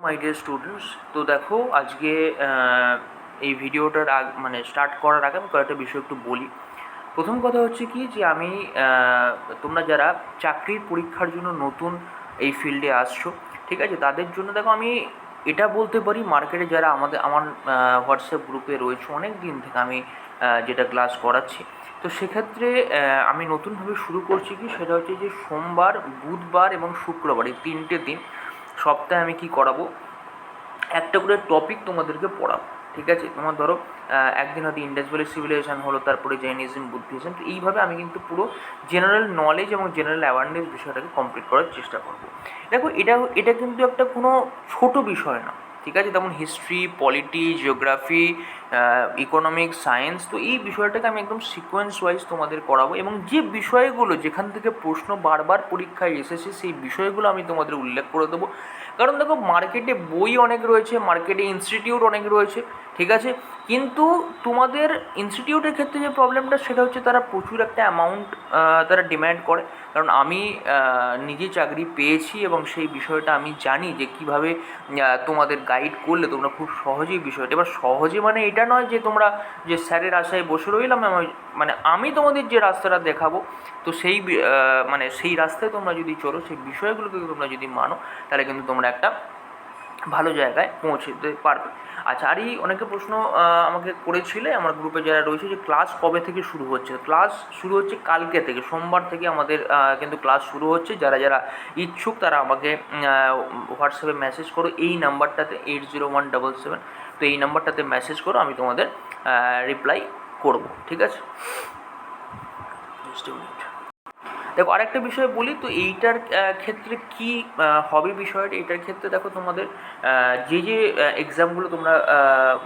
My dear students, তো দেখো আজকে এই ভিডিওটার মানে স্টার্ট করার আগে আমি কয়েকটা বিষয় একটু বলি। প্রথম কথা হচ্ছে কি যে আমি তোমরা যারা চাকরির পরীক্ষার জন্য নতুন এই ফিল্ডে আসছো, ঠিক আছে, তাদের জন্য দেখো আমি এটা বলতে পারি, মার্কেটে যারা আমার হোয়াটসঅ্যাপ গ্রুপে রয়েছে অনেক দিন থেকে আমি যেটা ক্লাস করাচ্ছি, তো সেক্ষেত্রে আমি নতুনভাবে শুরু করছি কি, সেটা হচ্ছে যে সোমবার, বুধবার এবং শুক্রবার এই 3টে দিন সপ্তাহে আমি কি করাবো, একটা করে টপিক তোমাদেরকে পড়াবো। ঠিক আছে, তোমার ধরো একদিন হয়তো ইন্ডাস ভ্যালি সিভিলাইজেশন হলো, তারপরে জৈনিজম, বুদ্ধিজম, তো এইভাবে আমি কিন্তু পুরো জেনারেল নলেজ এবং জেনারেল অ্যাওয়ারনেস বিষয়টাকে কমপ্লিট করার চেষ্টা করব। দেখো এটা কিন্তু একটা কোনো ছোট বিষয় না, ঠিক আছে, যেমন history, polity, geography, economics, science, তো এই বিষয়টাকে আমি একদম সিকোয়েন্স ওয়াইজ তোমাদের করাবো, এবং যে বিষয়গুলো যেখান থেকে প্রশ্ন বারবার পরীক্ষায় এসেছে সেই বিষয়গুলো আমি তোমাদের উল্লেখ করে দেবো। কারণ দেখো মার্কেটে বই অনেক রয়েছে, মার্কেটে ইনস্টিটিউট অনেক রয়েছে, ঠিক আছে, কিন্তু তোমাদের ইনস্টিটিউটের ক্ষেত্রে যে প্রবলেমটা সেটা হচ্ছে তারা প্রচুর একটা অ্যামাউন্ট তারা ডিম্যান্ড করে। কারণ আমি নিজে চাকরি পেয়েছি এবং সেই বিষয়টা আমি জানি যে কীভাবে তোমাদের গাইড করলে তোমরা খুব সহজেই বিষয়টা, এবার সহজে মানে এটা নয় যে তোমরা যে স্যারের আশায় বসে রইলাম, মানে আমি তোমাদের যে রাস্তাটা দেখাবো, তো সেই মানে সেই রাস্তায় তোমরা যদি চলো, সেই বিষয়গুলোকে তোমরা যদি মানো, তাহলে কিন্তু তোমরা একটা ভালো জায়গায় পৌঁছতে পারবে। আচ্ছা, আর এই অনেকে প্রশ্ন আমাকে করেছিলে আমার গ্রুপে যারা রয়েছে, যে ক্লাস কবে থেকে শুরু হচ্ছে। ক্লাস শুরু হচ্ছে কালকে থেকে, সোমবার থেকে আমাদের কিন্তু ক্লাস শুরু হচ্ছে। যারা যারা ইচ্ছুক তারা আমাকে হোয়াটসঅ্যাপে মেসেজ করো, এই নাম্বারটাতে 801777, তো এই নাম্বারটাতে মেসেজ করো, আমি তোমাদের রিপ্লাই করব, ঠিক আছে। দেখো আরেকটা বিষয় বলি, তো এইটার ক্ষেত্রে কি হবে বিষয়টা, এইটার ক্ষেত্রে দেখো তোমাদের যে যে এক্সামগুলো তোমরা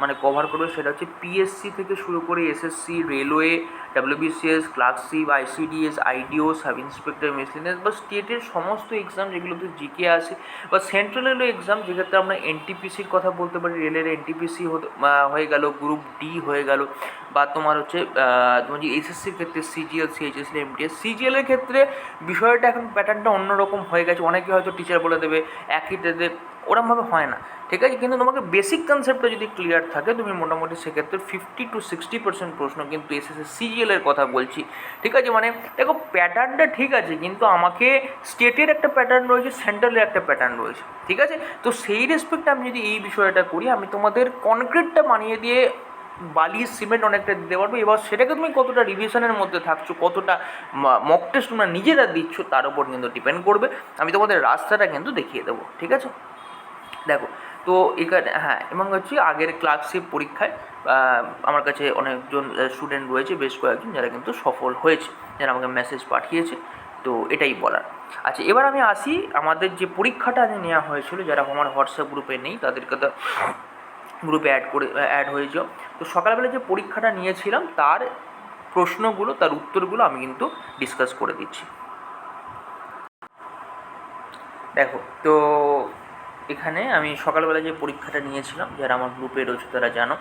মানে কভার করবে, সেটা হচ্ছে পিএসসি থেকে শুরু করে SSC, railway, WBCS, clerkship, ICDS, IDO, sub inspector, miscellaneous, বা স্টেটের সমস্ত এক্সাম যেগুলোতে জিকে আসে, বা সেন্ট্রাল রেলওয়ে এক্সাম, যেক্ষেত্রে আমরা এনটিপিসির কথা বলতে পারি, রেলের এনটিপিসি হয়ে গেল, গ্রুপ ডি হয়ে গেল, বা তোমার হচ্ছে তোমার যে এসএসসির ক্ষেত্রে সিজিএল, সিএইচএসএল, এমটিএস। সিজিএলের ক্ষেত্রে বিষয়টা এখন প্যাটার্নটা অন্যরকম হয়ে গেছে, অনেকে হয়তো টিচার বলে দেবে একইটাতে, ওরমভাবে হয় না, ঠিক আছে, কিন্তু তোমাকে বেসিক কনসেপ্টটা যদি ক্লিয়ার থাকে, তুমি মোটামুটি সেক্ষেত্রে 50-60% প্রশ্ন কিন্তু এসএসসি সিজিএলের কথা বলছি, ঠিক আছে। মানে দেখো প্যাটার্নটা ঠিক আছে, কিন্তু আমাকে স্টেটের একটা প্যাটার্ন রয়েছে, সেন্ট্রালের একটা প্যাটার্ন রয়েছে, ঠিক আছে। তো সেই রেসপেক্টে আমি যদি এই বিষয়টা করি, আমি তোমাদের কনক্রিটটা বানিয়ে দিয়ে বালি সিমেন্ট অনেকটা দিতে পারবো। এবার সেটাকে তুমি কতটা রিভিশনের মধ্যে থাকছো, কতটা মক টেস্ট তোমরা নিজেরা দিচ্ছ, তার উপর কিন্তু ডিপেন্ড করবে। আমি তোমাদের রাস্তাটা কিন্তু দেখিয়ে দেবো, ঠিক আছে। দেখো, তো এখানে হ্যাঁ, এবং হচ্ছে আগের ক্লার্কশিপ পরীক্ষায় আমার কাছে অনেকজন স্টুডেন্ট রয়েছে, বেশ কয়েকজন, যারা কিন্তু সফল হয়েছে, যারা আমাকে মেসেজ পাঠিয়েছে, তো এটাই বলার। আচ্ছা, এবার আমি আসি, আমাদের যে পরীক্ষাটা আজ নেওয়া হয়েছিল, যারা আমার হোয়াটসঅ্যাপ গ্রুপে নেই তাদেরকে তো গ্রুপে অ্যাড হয়ে যাও। তো সকালবেলা যে পরীক্ষাটা নিয়েছিলাম তার প্রশ্নগুলো, তার উত্তরগুলো আমি কিন্তু ডিসকাস করে দিচ্ছি। দেখো, তো এখানে আমি সকালবেলা যে পরীক্ষাটা নিয়েছিলাম, যারা আমার গ্রুপে রয়েছে তারা জানো,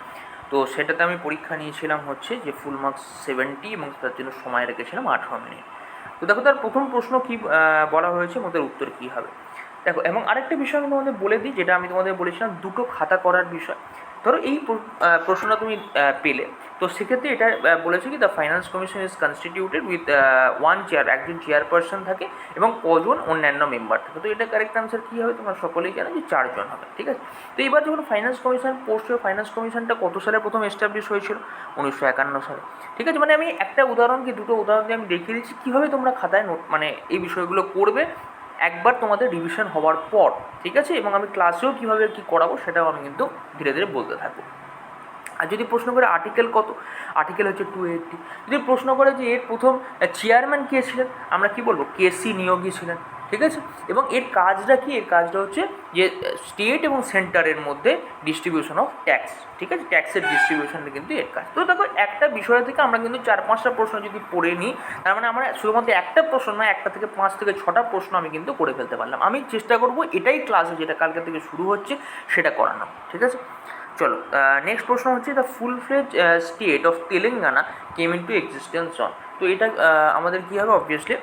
তো সেটাতে আমি পরীক্ষা নিয়েছিলাম হচ্ছে যে ফুল মার্কস 70, এবং তার জন্য সময় রেখেছিলাম 18 মিনিট। তো দেখো তার প্রথম প্রশ্ন কী বলা হয়েছে, আমাদের উত্তর কী হবে। দেখো, এবং আরেকটা বিষয় আমি তোমাদের বলে দিই, যেটা আমি তোমাদের বলেছিলাম দুটো খাতা করার বিষয়। ধরো এই প্রশ্নটা তুমি পেলে, তো সেক্ষেত্রে এটা বলেছে কি, the finance commission is constituted with one chair, একজন চেয়ারপারসন থাকে এবং কজন অন্যান্য মেম্বার থাকে। তো এটা কারেক্ট আনসার কী হবে, তোমরা সকলেই জানো যে 4 জন হবে, ঠিক আছে। তো এবার যখন ফাইন্যান্স কমিশন পোস্ট হয়ে, ফাইন্যান্স কমিশনটা কত সালে প্রথম এস্টাবলিশ হয়েছিল, 1951 সালে, ঠিক আছে। মানে আমি একটা উদাহরণ কি দুটো উদাহরণ দিয়ে আমি দেখিয়ে দিচ্ছি কীভাবে তোমরা খাতায় নোট মানে এই বিষয়গুলো করবে একবার তোমাদের রিভিশন হওয়ার পর, ঠিক আছে। এবং আমি ক্লাসেও কীভাবে কী করাবো সেটাও আমি কিন্তু ধীরে ধীরে বলতে থাকবো। আর যদি প্রশ্ন করে আর্টিকেল কত, আর্টিকেল হচ্ছে 280। যদি প্রশ্ন করে যে এর প্রথম চেয়ারম্যান কে ছিলেন, আমরা কি বলবো, কেসি নিয়োগী ছিলেন, ঠিক আছে। এবং এর কাজটা কি, এর কাজটা হচ্ছে যে স্টেট এবং সেন্টারের মধ্যে ডিস্ট্রিবিউশন অফ ট্যাক্স, ঠিক আছে, ট্যাক্সের ডিস্ট্রিবিউশনটা কিন্তু এর কাজ। তো দেখো একটা বিষয় থেকে আমরা কিন্তু 4-5টা প্রশ্ন যদি পড়ে নিই, তার মানে আমরা শুধুমাত্র একটা প্রশ্ন নয়, 1 থেকে 5 থেকে 6টা প্রশ্ন আমি কিন্তু করে ফেলতে পারলাম। আমি চেষ্টা করব এটাই ক্লাসে যেটা কালকে থেকে শুরু হচ্ছে সেটা করানো, ঠিক আছে। চলো, নেক্সট প্রশ্ন হচ্ছে the full ফ্লেজ state of Telangana came into existence on. তো এটা আমাদের কী হবে, অবভিয়াসলি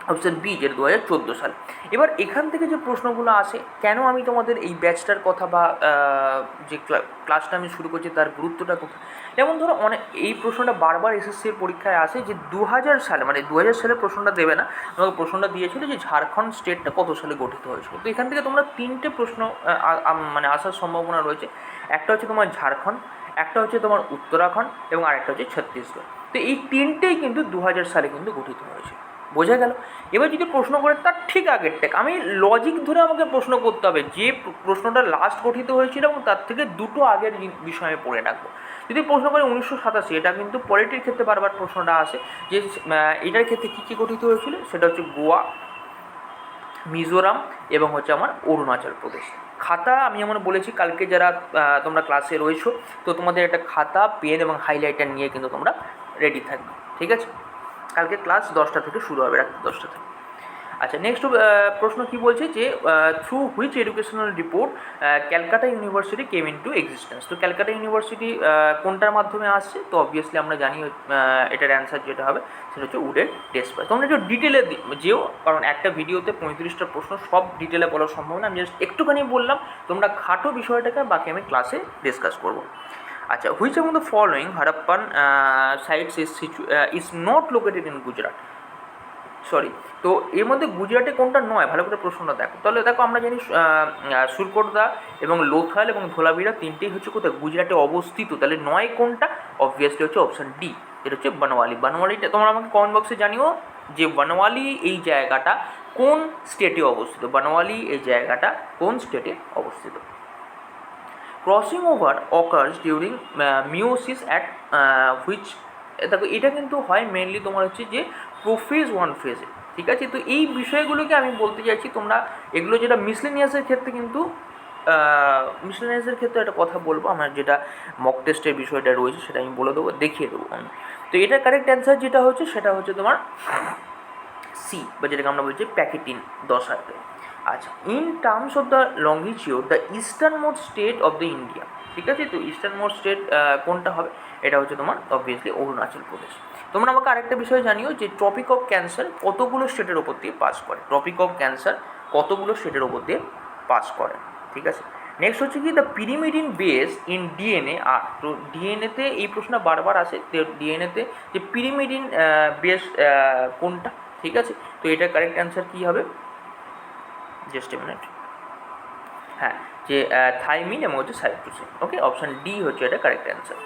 অপশান বি যেটা 2014 সাল। এবার এখান থেকে যে প্রশ্নগুলো আসে, কেন আমি তোমাদের এই ব্যাচটার কথা বা যে ক্লাসটা আমি শুরু করছি তার গুরুত্বটা কোথায়, যেমন ধরো অনেক এই প্রশ্নটা বারবার এসএসসির পরীক্ষায় আসে যে 2000 সালে, মানে 2000 সালে প্রশ্নটা দেবে না, তোমাকে প্রশ্নটা দিয়েছিল যে ঝাড়খণ্ড স্টেটটা কত সালে গঠিত হয়েছিল। তো এখান থেকে তোমরা 3টে প্রশ্ন মানে আসার সম্ভাবনা রয়েছে। একটা হচ্ছে তোমার ঝাড়খণ্ড, একটা হচ্ছে তোমার উত্তরাখণ্ড এবং আরেকটা হচ্ছে ছত্তিশগড়। তো এই 3টেই কিন্তু 2000 সালে কিন্তু গঠিত হয়েছে। বোঝা গেল? এবার যদি প্রশ্ন করে তার ঠিক আগের টেক, আমি লজিক ধরে আমাকে প্রশ্ন করতে হবে যে প্রশ্নটা লাস্ট গঠিত হয়েছিল এবং তার থেকে 2টো আগের বিষয়ে পড়ে রাখবো। যদি প্রশ্ন করে 1987, এটা কিন্তু পলিটির ক্ষেত্রে বারবার প্রশ্নটা আসে যে এটার ক্ষেত্রে কী কী গঠিত হয়েছিল, সেটা হচ্ছে গোয়া, মিজোরাম এবং হচ্ছে আমার অরুণাচল প্রদেশ। খাতা আমি যেমন বলেছি, কালকে যারা তোমরা ক্লাসে রয়েছো, তো তোমাদের একটা খাতা, পেন এবং হাইলাইটার নিয়ে কিন্তু তোমরা রেডি থাকবে, ঠিক আছে? কালকে ক্লাস 10টা থেকে শুরু হবে, রাত 10টা থেকে। আচ্ছা, নেক্সট প্রশ্ন কি বলছে যে through which educational report Calcutta university came into existence. তো ক্যালকাটা ইউনিভার্সিটি কোনটার মাধ্যমে আসছে? তো অবভিয়াসলি আমরা জানি এটার অ্যান্সার যেটা হবে সেটা হচ্ছে উডের টেস্ট পাস। তোমরা একটু ডিটেলে যেও, কারণ একটা ভিডিওতে 35টা প্রশ্ন সব ডিটেলে বলার সম্ভব না, আমি জাস্ট একটুখানি বললাম, তোমরা খাটো বিষয়টাকে, বাকি আমি ক্লাসে ডিসকাস করবো। আচ্ছা, which among the following Harappan sites is not located in Gujarat. Sorry, তো এর মধ্যে গুজরাটে কোনটা নয়, ভালো করে প্রশ্নটা দেখো। তাহলে দেখো, আমরা জানি সুরকোটদা এবং লোথাল এবং ধোলাবিরা 3টেই হচ্ছে কোথায়, গুজরাটে অবস্থিত। তাহলে নয় কোনটা? অবভিয়াসলি হচ্ছে অপশান ডি, এটা হচ্ছে বনওয়ালি। বনওয়ালিটা তোমরা আমাকে কমেন্ট বক্সে জানিও যে বনওয়ালি এই জায়গাটা কোন স্টেটে অবস্থিত, বনওয়ালি এই জায়গাটা কোন স্টেটে অবস্থিত। Crossing over occurs during meiosis at which, দেখো এটা কিন্তু হয় মেনলি তোমার হচ্ছে যে প্রোফেজ 1 ফেজে, ঠিক আছে? তো এই বিষয়গুলোকে আমি বলতে চাইছি, তোমরা এগুলো যেটা মিসলেনিয়াসের ক্ষেত্রে কিন্তু মিসলেনিয়াসের ক্ষেত্রে একটা কথা বলবো, আমার যেটা মক টেস্টের বিষয়টা রয়েছে সেটা আমি বলে দেবো, দেখিয়ে দেবো আমি। তো এটার কারেক্ট অ্যান্সার যেটা হচ্ছে সেটা হচ্ছে তোমার সি, বা যেটাকে আমরা বলছি প্যাকেটিন 10 হাতে। আচ্ছা, in terms of the লংগিচিউড the eastern most state of the India, ঠিক আছে? তো ইস্টার্ন মোস্ট স্টেট কোনটা হবে? এটা হচ্ছে তোমার অবভিয়াসলি অরুণাচল প্রদেশ। তোমরা আমাকে আরেকটা বিষয় জানিও যে ট্রপিক অফ ক্যান্সার কতগুলো স্টেটের ওপর দিয়ে পাস করে, ট্রপিক অফ ক্যান্সার কতগুলো স্টেটের ওপর দিয়ে পাস করে, ঠিক আছে? নেক্সট হচ্ছে কি the pyrimidine base in DNA are. তো ডিএনএতে এই প্রশ্ন বারবার আসে, ডিএনএতে যে পিরিমিডিন বেস কোনটা, ঠিক আছে? তো এটার কারেক্ট অ্যান্সার কী হবে? জাস্ট এ মিনিট, হ্যাঁ, যে থাইমিন এবং হচ্ছে সাইটোসিন। ওকে, অপশান ডি হচ্ছে এটা কারেক্ট অ্যান্সার।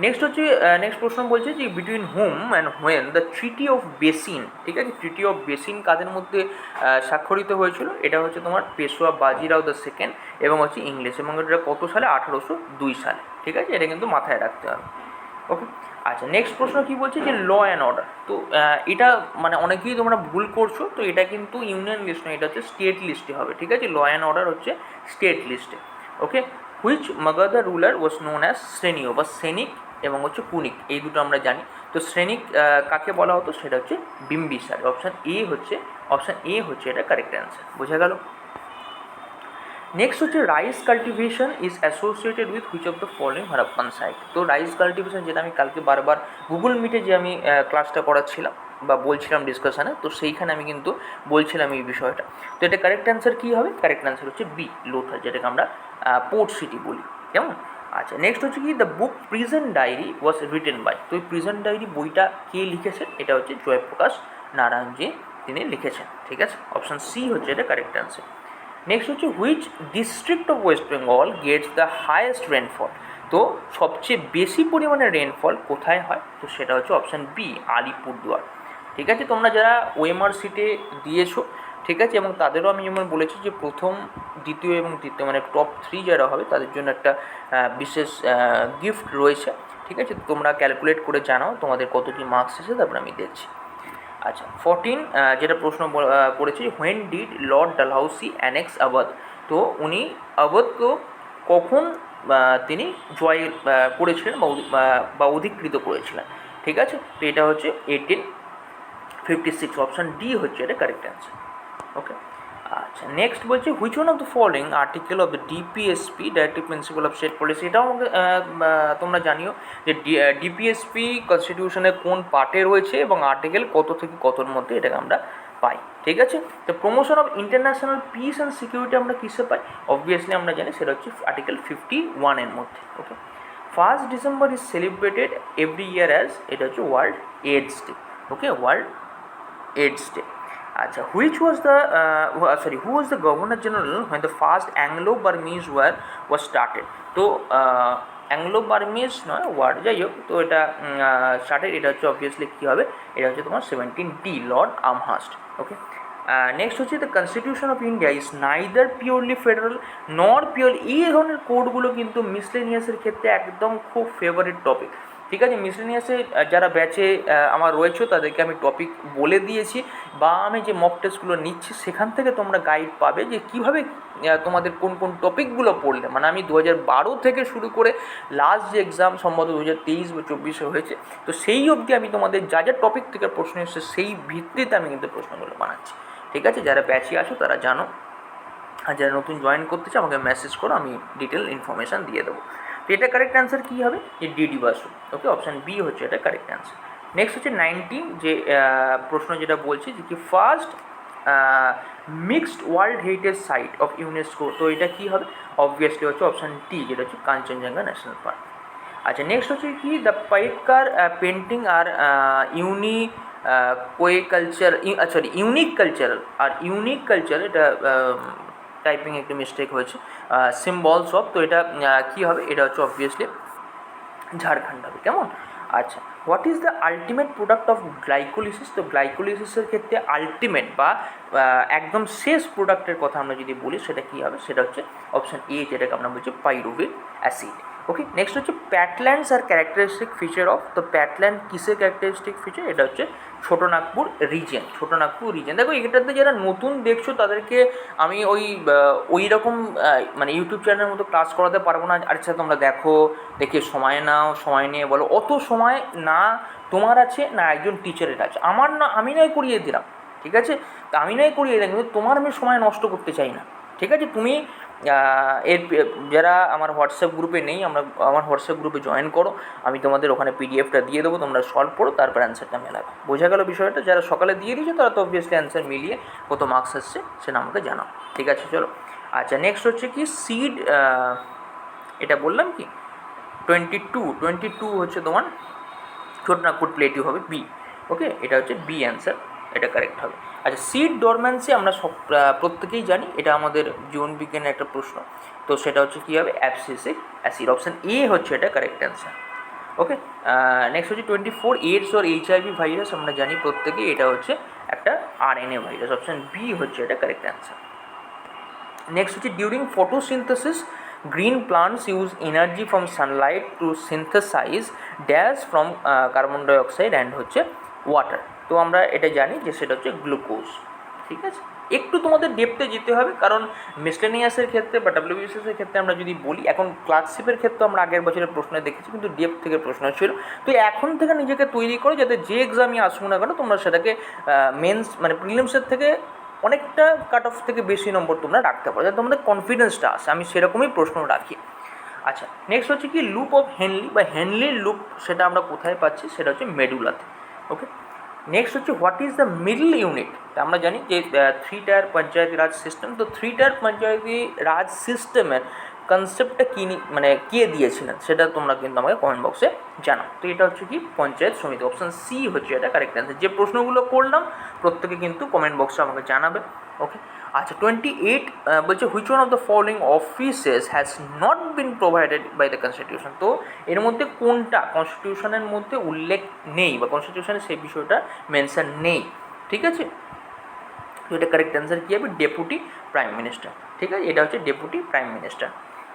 নেক্সট হচ্ছে নেক্সট প্রশ্ন বলছে যে between home and when the treaty of basin, ঠিক আছে? ট্রিটি অফ বেসিন কাদের মধ্যে স্বাক্ষরিত হয়েছিল? এটা হচ্ছে তোমার পেশোয়া বাজিরাও দ্য সেকেন্ড এবং হচ্ছে ইংলিশ, এবং এটা কত সালে? 1802 সালে, ঠিক আছে? এটা কিন্তু মাথায় রাখতে হবে। ওকে, আচ্ছা, নেক্সট প্রশ্ন কী বলছে যে ল অ্যান্ড অর্ডার। তো এটা মানে অনেকেই তোমরা ভুল করছো, তো এটা কিন্তু ইউনিয়ন লিস্ট নয়, এটা হচ্ছে স্টেট লিস্টে হবে, ঠিক আছে? ল অ্যান্ড অর্ডার হচ্ছে স্টেট লিস্টে। Okay, which Magadha ruler was known as Shreniya বা সৈনিক এবং হচ্ছে কুনিক, এই দুটো আমরা জানি। তো শ্রেণিক কাকে বলা হতো? সেটা হচ্ছে বিম্বিসার। অপশান এ হচ্ছে এটা কারেক্ট অ্যান্সার। বোঝা গেল? নেক্সট হচ্ছে rice cultivation is associated with which of the following Harappan site. তো রাইস কাল্টিভেশন, যেটা আমি কালকে বারবার গুগল মিটে যে আমি ক্লাসটা করাচ্ছিলাম বা বলছিলাম ডিসকাশানে, তো সেইখানে আমি কিন্তু বলছিলাম এই বিষয়টা। তো এটা কারেক্ট অ্যান্সার কী হবে? কারেক্ট অ্যান্সার হচ্ছে বি, লোথাল, যেটাকে আমরা পোর্ট সিটি বলি, কেমন? আচ্ছা, নেক্সট হচ্ছে কি the book prison diary was written by. তো এই প্রিজন ডায়েরি বইটা কে লিখেছেন? এটা হচ্ছে জয়প্রকাশ নারায়ণজি, তিনি লিখেছেন, ঠিক আছে? অপশান সি হচ্ছে এটা কারেক্ট অ্যান্সার। নেক্সট হচ্ছে which district of West Bengal Gates the highest rainfall. তো সবচেয়ে বেশি পরিমাণে রেনফল কোথায় হয়? তো সেটা হচ্ছে অপশান বি, আলিপুরদুয়ার, ঠিক আছে? তোমরা যারা ওএমআর সিটে দিয়েছো, ঠিক আছে, এবং তাদেরও আমি যেমন বলেছি যে প্রথম, দ্বিতীয় এবং তৃতীয় মানে টপ 3 যারা হবে তাদের জন্য একটা বিশেষ গিফট রয়েছে, ঠিক আছে? তোমরা ক্যালকুলেট করে জানাও তোমাদের কত কী মার্কস এসে, তারপরে আমি দেখছি। আচ্ছা, 14 যেটা প্রশ্ন পড়েছে, when did lord Dalhousie annex Awadh. তো উনি আবধকে কখন তিনি জয় করেছিলেন বা অধিকৃত করেছিলেন, ঠিক আছে? তো এটা হচ্ছে 1856। অপশান ডি হচ্ছে এটা কারেক্ট অ্যান্সার। ওকে, আচ্ছা, নেক্সট বলছে which one of the following article of the DPSP directive principle of state policy, এটাও আমাকে তোমরা জানিও যে ডিপিএসপি কনস্টিটিউশনের কোন পার্টে রয়েছে এবং আর্টিকেল কত থেকে কতর মধ্যে এটাকে আমরা পাই। ঠিক আছে, তো promotion of international piece and security আমরা কিসে পাই? অবভিয়াসলি আমরা জানি সেটা হচ্ছে আর্টিকেল 51 মধ্যে। ওকে, 1 December is celebrated every year as, এটা হচ্ছে ওয়ার্ল্ড এইডস ডে। ওকে, ওয়ার্ল্ড এইডস ডে। আচ্ছা, which was the who was the governor general when the first Anglo-Burmese war was started? তো অ্যাংলো বার্মিজ নয়, ওয়ার্ড, যাই হোক, তো এটা স্টার্টেড, এটা হচ্ছে অবভিয়াসলি কী হবে, এটা হচ্ছে তোমার 17D, লর্ড আমহার্স্ট। ওকে, নেক্সট হচ্ছে the constitution of India is neither purely federal নর পিওর, এই ধরনের কোডগুলো কিন্তু মিসলেনিয়াসের ক্ষেত্রে একদম খুব ফেভারিট টপিক। ঠিক আছে, মিসলেনিয়াসে যারা ব্যাচে আমার রয়েছে তাদেরকে আমি টপিক বলে দিয়েছি, বা আমি যে মক টেস্টগুলো নিচ্ছি সেখান থেকে তোমরা গাইড পাবে যে কীভাবে তোমাদের কোন কোন টপিকগুলো পড়লে, মানে আমি 2012 থেকে শুরু করে লাস্ট যে এক্সাম সম্ভবত 2023 বা 24 হয়েছে, তো সেই অবধি আমি তোমাদের যা যা টপিক থেকে প্রশ্ন এসেছে সেই ভিত্তিতে আমি কিন্তু প্রশ্নগুলো বানাচ্ছি। ঠিক আছে, যারা ব্যাচে আসো তারা জানো, আর যারা নতুন জয়েন করতে চাও আমাকে মেসেজ করো, আমি ডিটেল ইনফরমেশান দিয়ে দেবো। তো এটা কারেক্ট অ্যান্সার কী হবে, যে ডিডি বাসু। ওকে, অপশান বি হচ্ছে এটা কারেক্ট অ্যান্সার। নেক্সট হচ্ছে 19, যে প্রশ্ন যেটা বলছি যে কি first mixed world heritage site of UNESCO, তো এটা কী হবে, অবভিয়াসলি হচ্ছে অপশান ডি, যেটা হচ্ছে কাঞ্চনজঙ্ঘা ন্যাশনাল পার্ক। আচ্ছা, নেক্সট হচ্ছে কি দ্য পাইকার পেন্টিং আর ইউনিক কালচার, এটা টাইপিং একটু মিস্টেক হয়েছে, সিম্বলস অফ, তো এটা কী হবে, এটা হচ্ছে অবভিয়াসলি ঝাড়খণ্ড হবে। কেমন? আচ্ছা, what is the ultimate product of glycolysis, তো গ্লাইকোলিসিসের ক্ষেত্রে আলটিমেট বা একদম শেষ প্রোডাক্টের কথা আমরা যদি বলি সেটা কী হবে, সেটা হচ্ছে অপশান এ, যেটাকে আমরা বলছি পাইরুভিক অ্যাসিড। ওকে, নেক্সট হচ্ছে প্যাটল্যান্ডস আর ক্যারেক্টারিস্টিক ফিচার অফ, তো প্যাটল্যান্ড কিসের ক্যারেক্টারিস্টিক ফিচার, এটা হচ্ছে ছোটোনাগপুর রিজেন। দেখো, এটাতে যারা নতুন দেখছো তাদেরকে আমি ওই রকম মানে ইউটিউব চ্যানেলের মতো ক্লাস করাতে পারবো না। আচ্ছা, তোমরা দেখে সময় নাও, সময় নিয়ে বলো, অত সময় না তোমার আছে না একজন টিচারের আছে, আমি নয় করিয়ে দিলাম। ঠিক আছে, তা আমি নয় করিয়ে দিলাম, কিন্তু তোমার আমি সময় নষ্ট করতে চাই না। ঠিক আছে, তুমি যারা আমার হোয়াটসঅ্যাপ গ্রুপে নেই, আমার হোয়াটসঅ্যাপ গ্রুপে জয়েন করো, আমি তোমাদের ওখানে পিডিএফটা দিয়ে দেবো, তোমরা সলভ করো, তারপর অ্যান্সারটা মেলাবে। বোঝা গেল বিষয়টা? যারা সকালে দিয়ে দিয়েছো তারা তো অবভিয়াসলি অ্যান্সার মিলিয়ে কত মার্কস আসছে সেটা আমাকে জানাও। ঠিক আছে, চলো। আচ্ছা, নেক্সট হচ্ছে কি সিড, এটা বললাম কি 22 হচ্ছে তোমার ছোটনাগপুর প্লেটিউ হবে বি। ওকে, এটা হচ্ছে বি অ্যান্সার, এটা কারেক্ট হবে। আচ্ছা, সিড ডরম্যান্সি আমরা প্রত্যেকেই জানি, এটা আমাদের জীবনবিজ্ঞানের একটা প্রশ্ন, তো সেটা হচ্ছে কী হবে, অ্যাবসিসিক অ্যাসিড, অপশান এ হচ্ছে এটা কারেক্ট অ্যান্সার। ওকে, নেক্সট হচ্ছে 24 এইডস ওর এইচআইভি ভাইরাস, আমরা জানি প্রত্যেকেই এটা হচ্ছে একটা আরএনএ ভাইরাস, অপশান বি হচ্ছে এটা কারেক্ট অ্যান্সার। নেক্সট হচ্ছে during photosynthesis green plants use energy from sunlight to synthesize dash from carbon dioxide and হচ্ছে ওয়াটার, তো আমরা এটা জানি যে সেটা হচ্ছে গ্লুকোজ। ঠিক আছে, একটু তোমাদের ডেপথে যেতে হবে, কারণ মিসলেনিয়াসের ক্ষেত্রে বা ডাব্লিউবিসিএসের ক্ষেত্রে আমরা যদি বলি, এখন ক্লার্কশিপের ক্ষেত্রে আমরা আগের বছরের প্রশ্নে দেখেছি, কিন্তু ডেপথ থেকে প্রশ্ন ছিল, তো এখন থেকে নিজেকে তৈরি করো যাতে যে এক্সামই আসুক না কেন তোমরা সেটাকে মেন্স মানে প্রিলিমসের থেকে অনেকটা কাট অফ থেকে বেশি নম্বর তোমরা রাখতে পারো, যাতে তোমাদের কনফিডেন্সটা আসে, আমি সেরকমই প্রশ্ন রাখি। আচ্ছা, নেক্সট হচ্ছে কি লুপ অফ হেনলি বা হেনলির লুপ, সেটা আমরা কোথায় পাচ্ছি, সেটা হচ্ছে মেডুলাতে। ওকে, নেক্সট হচ্ছে what is the middle unit, আমরা জানি যে 3 টায়ার পঞ্চায়েতি রাজ সিস্টেম, তো 3 টায়ার পঞ্চায়েতি রাজ সিস্টেমের কনসেপ্টটা মানে কে দিয়েছিলেন সেটা তোমরা কিন্তু আমাকে কমেন্ট বক্সে জানাও। তো এটা হচ্ছে কি পঞ্চায়েত সমিতি, অপশান সি হচ্ছে এটা কারেক্ট অ্যান্সার। যে প্রশ্নগুলো করলাম প্রত্যেকে কিন্তু কমেন্ট বক্সে আমাকে জানাবে। ওকে, আচ্ছা 28 বলছে which one of the following offices has not been provided by the constitution, তো এর মধ্যে কোনটা কনস্টিটিউশনের মধ্যে উল্লেখ নেই বা কনস্টিটিউশনে সেই বিষয়টা মেনশন নেই। ঠিক আছে, তো এটা কারেক্ট অ্যান্সার কী হবে, ডেপুটি প্রাইম মিনিস্টার। ঠিক আছে, এটা হচ্ছে ডেপুটি প্রাইম মিনিস্টার।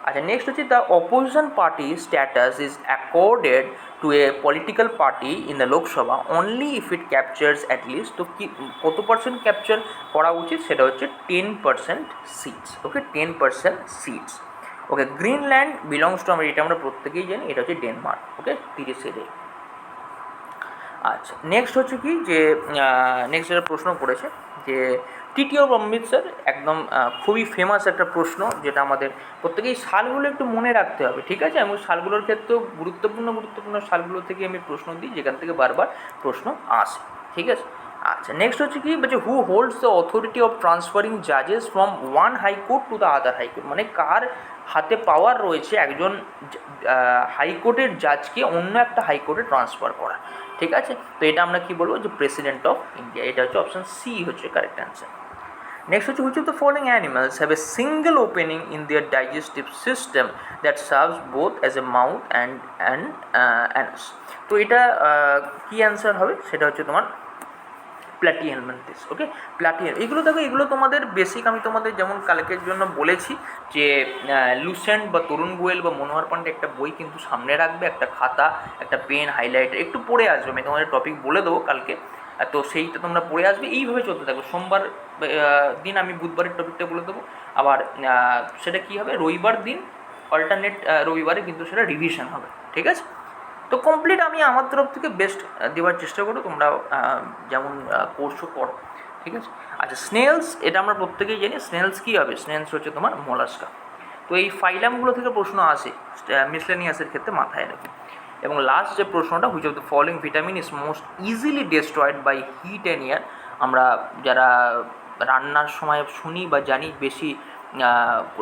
আচ্ছা, নেক্সট হচ্ছে the opposition party status is accorded to a political party in the Lok Sabha only if it captures at least, তো কি কত পার্সেন্ট ক্যাপচার করা উচিত, সেটা হচ্ছে 10% seats. Okay, 10% seats. Okay, Greenland belongs to, এটা আমরা প্রত্যেকেই জানি, এটা হচ্ছে ডেনমার্ক। ওকে, 30 আচ্ছা, নেক্সট হচ্ছে কি যে নেক্সট যেটা প্রশ্ন করেছে যে তৃতীয় অমৃতসর একদম খুবই ফেমাস একটা প্রশ্ন, যেটা আমাদের প্রত্যেকেই সালগুলো একটু মনে রাখতে হবে, ঠিক আছে? আমি সালগুলোর ক্ষেত্রেও গুরুত্বপূর্ণ সালগুলো থেকে আমি প্রশ্ন দিই, যেখান থেকে বারবার প্রশ্ন আসে, ঠিক আছে? আচ্ছা, নেক্সট হচ্ছে কি বলছে, who holds the authority of transferring জাজেস from one high court to the other high court, মানে কার হাতে পাওয়ার রয়েছে একজন হাইকোর্টের জাজকে অন্য একটা হাইকোর্টে ট্রান্সফার করা, ঠিক আছে? তো এটা আমরা কি বলবো, যে প্রেসিডেন্ট অফ ইন্ডিয়া। এটা হচ্ছে অপশান সি হচ্ছে কারেক্ট অ্যান্সার। নেক্সট হচ্ছে, which of the following animals have a single opening in their digestive system that serves both as a mouth and Anas. তো এটা কী অ্যান্সার হবে, সেটা হচ্ছে তোমার প্ল্যাটিহেলমিনথেস, ম্যান্টিস। ওকে, প্ল্যাটিহেল, এগুলো দেখো, এগুলো তোমাদের বেসিক, আমি তোমাদের যেমন কালকের জন্য বলেছি যে লুসেন্ট বা তরুণ গোয়েল বা মনোহর পান্ডে একটা বই কিন্তু সামনে রাখবে, একটা খাতা, একটা পেন, হাইলাইটার, একটু পড়ে আসবে, আমি তোমাদের টপিক বলে দেবো কালকে, তো সেইটা তোমরা পড়ে আসবে, এইভাবে চলতে থাকবে। সোমবার দিন আমি বুধবারের টপিকটা বলে দেবো, আবার সেটা কী হবে, রবিবার দিন অল্টারনেট রবিবারে কিন্তু সেটা রিভিশন হবে, ঠিক আছে? তো কমপ্লিট আমি আমার তরফ থেকে বেস্ট দেওয়ার চেষ্টা করো, তোমরা যেমন কোর্সও করো, ঠিক আছে? আচ্ছা, স্নেলস, এটা আমরা প্রত্যেকেই জানি, স্নেলস কী হবে, স্নেলস হচ্ছে তোমার মোলাস্কা। তো এই ফাইলামগুলো থেকে প্রশ্ন আসে মিসলেনিয়াসের ক্ষেত্রে, মাথায় রাখি। এবং লাস্ট যে প্রশ্নটা, which of the following vitamin is most easily destroyed by heat and air, আমরা যারা রান্নার সময় শুনি বা জানি বেশি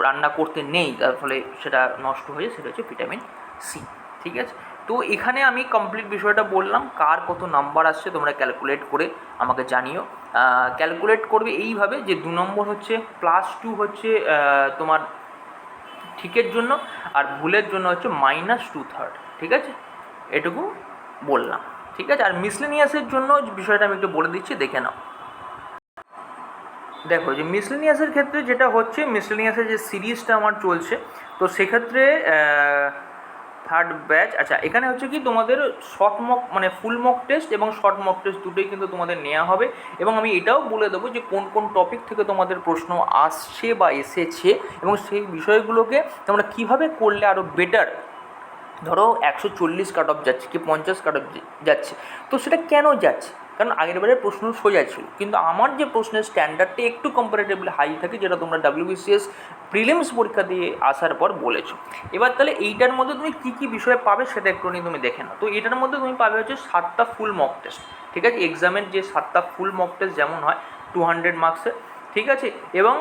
রান্না করতে নেই, তার ফলে সেটা নষ্ট হয়ে, সেটা হচ্ছে ভিটামিন সি, ঠিক আছে? তো এখানে আমি কমপ্লিট বিষয়টা বললাম, কার কত নাম্বার আসছে তোমরা ক্যালকুলেট করে আমাকে জানিও। ক্যালকুলেট করবে এইভাবে, যে 2 নম্বর হচ্ছে +2 হচ্ছে তোমার ঠিকের জন্য, আর ভুলের জন্য হচ্ছে -2/3, ঠিক আছে? এটুকু বললাম, ঠিক আছে? আর মিসলেনিয়াসের জন্য বিষয়টা আমি একটু বলে দিচ্ছি, দেখে নাও। দেখো, যে মিসলেনিয়াসের ক্ষেত্রে যেটা হচ্ছে, মিসলেনিয়াসের যে সিরিজটা আমার চলছে, তো সেক্ষেত্রে থার্ড ব্যাচ, আচ্ছা, এখানে হচ্ছে কি তোমাদের শর্ট মক, মানে ফুল মক টেস্ট এবং শর্ট মক টেস্ট দুটোই কিন্তু তোমাদের নেওয়া হবে, এবং আমি এটাও বলে দেবো যে কোন কোন টপিক থেকে তোমাদের প্রশ্ন আসছে বা এসেছে, এবং সেই বিষয়গুলোকে তোমরা কীভাবে করলে আরও বেটার। ধরো 140 কাট অফ যাচ্ছে কি 50 কাট অফ যাচ্ছে, তো সেটা কেন যাচ্ছে? কারণ আগের বারের প্রশ্ন সোজা ছিল, কিন্তু আমার যে প্রশ্নের স্ট্যান্ডার্ডটা একটু কম্পারেটিভলি হাই থাকে, যেটা তোমরা WBCS প্রিলিমস পরীক্ষা দিয়ে আসার পর বলেছো। এবার তাহলে এইটার মধ্যে তুমি কী কী বিষয় পাবে সেটা একটু নিয়ে তুমি দেখে নাও। তো এটার মধ্যে তুমি পাবে হচ্ছে 7টা ফুল মক টেস্ট, ঠিক আছে? এক্সামের যে 7টা ফুল মক টেস্ট যেমন হয় 200 মার্কসের, ঠিক আছে? এবং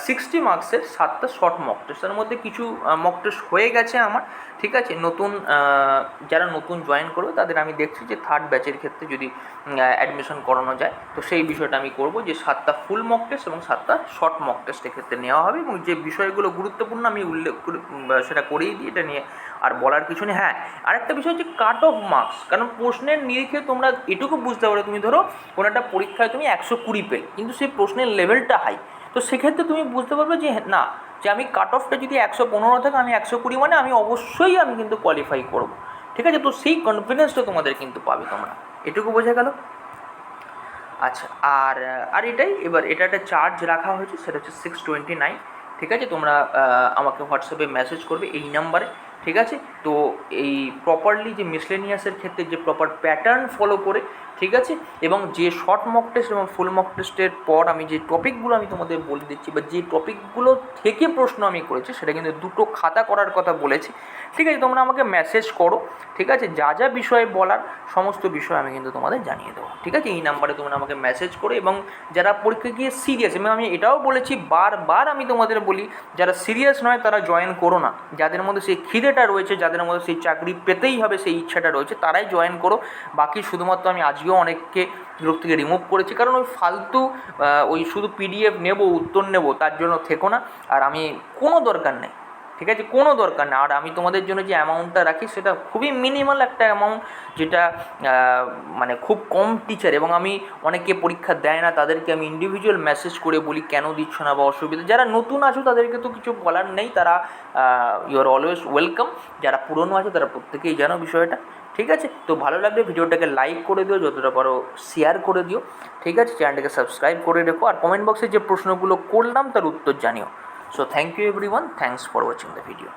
60 মার্কসের 7টা শর্ট মক টেস্ট, তার মধ্যে কিছু মক টেস্ট হয়ে গেছে আমার, ঠিক আছে? নতুন যারা নতুন জয়েন করবে তাদের আমি দেখছি যে থার্ড ব্যাচের ক্ষেত্রে যদি অ্যাডমিশন করানো যায়, তো সেই বিষয়টা আমি করব, যে 7টা ফুল মক টেস্ট এবং 7টা শর্ট মক টেস্টের ক্ষেত্রে নেওয়া হবে, এবং যে বিষয়গুলো গুরুত্বপূর্ণ আমি উল্লেখ সেটা করেই দিই, এটা নিয়ে আর বলার কিছু নেই। হ্যাঁ, আরেকটা বিষয় হচ্ছে কাট অফ মার্কস, কারণ প্রশ্নের নিরিখে তোমরা এটুকু বুঝতে পারো, তুমি ধরো কোনো একটা পরীক্ষায় তুমি 120 পেলে, কিন্তু সেই প্রশ্নের লেভেলটা হাই, তো সেক্ষেত্রে তুমি বুঝতে পারবে যে না, যে আমি কাট অফটা যদি 115 থাকে, আমি 120 মানে আমি অবশ্যই আমি কিন্তু কোয়ালিফাই করব, ঠিক আছে? তো সেই কনফিডেন্সটা তোমাদের কিন্তু পাবে তোমরা, এটুকু বোঝা গেল? আচ্ছা, আর আর এটাই, এবার এটা একটা চার্জ রাখা হয়েছে, সেটা হচ্ছে 629, ঠিক আছে? তোমরা আমাকে হোয়াটসঅ্যাপে মেসেজ করবে এই নাম্বারে, ঠিক আছে? তো এই প্রপারলি যে মিসলেনিয়াসের ক্ষেত্রে যে প্রপার প্যাটার্ন ফলো করে, ঠিক আছে? এবং যে শর্ট মক টেস্ট এবং ফুল মক টেস্টের পর আমি যে টপিকগুলো আমি তোমাদের বলে দিচ্ছি, বা যে টপিকগুলো থেকে প্রশ্ন আমি করেছি, সেটা কিন্তু 2টো খাতা করার কথা বলেছি, ঠিক আছে? তোমরা আমাকে মেসেজ করো, ঠিক আছে? যা যা বিষয়ে বলার সমস্ত বিষয় আমি কিন্তু তোমাদের জানিয়ে দেবো, ঠিক আছে? এই নাম্বারে তোমরা আমাকে মেসেজ করো। এবং যারা পরীক্ষা গিয়ে সিরিয়াস, এবং আমি এটাও বলেছি বারবার, আমি তোমাদের বলি, যারা সিরিয়াস নয় তারা জয়েন করো না, যাদের মধ্যে সেই খিদেটা রয়েছে, যাদের মধ্যে সেই চাকরি পেতেই হবে সেই ইচ্ছাটা রয়েছে, তারাই জয়েন করো। বাকি শুধুমাত্র আমি আজকেও অনেককে গ্রুপ থেকে রিমুভ করেছি, কারণ ওই ফালতু ওই শুধু PDF নেব, উত্তর নেব, তার জন্য থেকো না। আর আমি কোনো দরকার নেই, ঠিক আছে? কোনো দরকার না। আর আমি তোমাদের জন্য যে অ্যামাউন্টটা রাখি, সেটা খুবই মিনিমাল একটা অ্যামাউন্ট, যেটা মানে খুব কম টিচার, এবং আমি অনেকে পরীক্ষা দেয় না, তাদেরকে আমি ইন্ডিভিজুয়াল মেসেজ করে বলি কেন দিচ্ছ না বা অসুবিধা। যারা নতুন আছো তাদেরকে তো কিছু বলার নেই, তারা ইউ আর অলওয়েজ ওয়েলকাম। যারা পুরনো আছে তারা প্রত্যেকেই জানো বিষয়টা, ঠিক আছে? তো ভালো লাগলে ভিডিওটাকে লাইক করে দিও, যতটা পারো শেয়ার করে দিও, ঠিক আছে? চ্যানেলটাকে সাবস্ক্রাইব করে রেখো, আর কমেন্ট বক্সে যে প্রশ্নগুলো করলাম তার উত্তর জানিও। So thank you everyone, thanks for watching the video.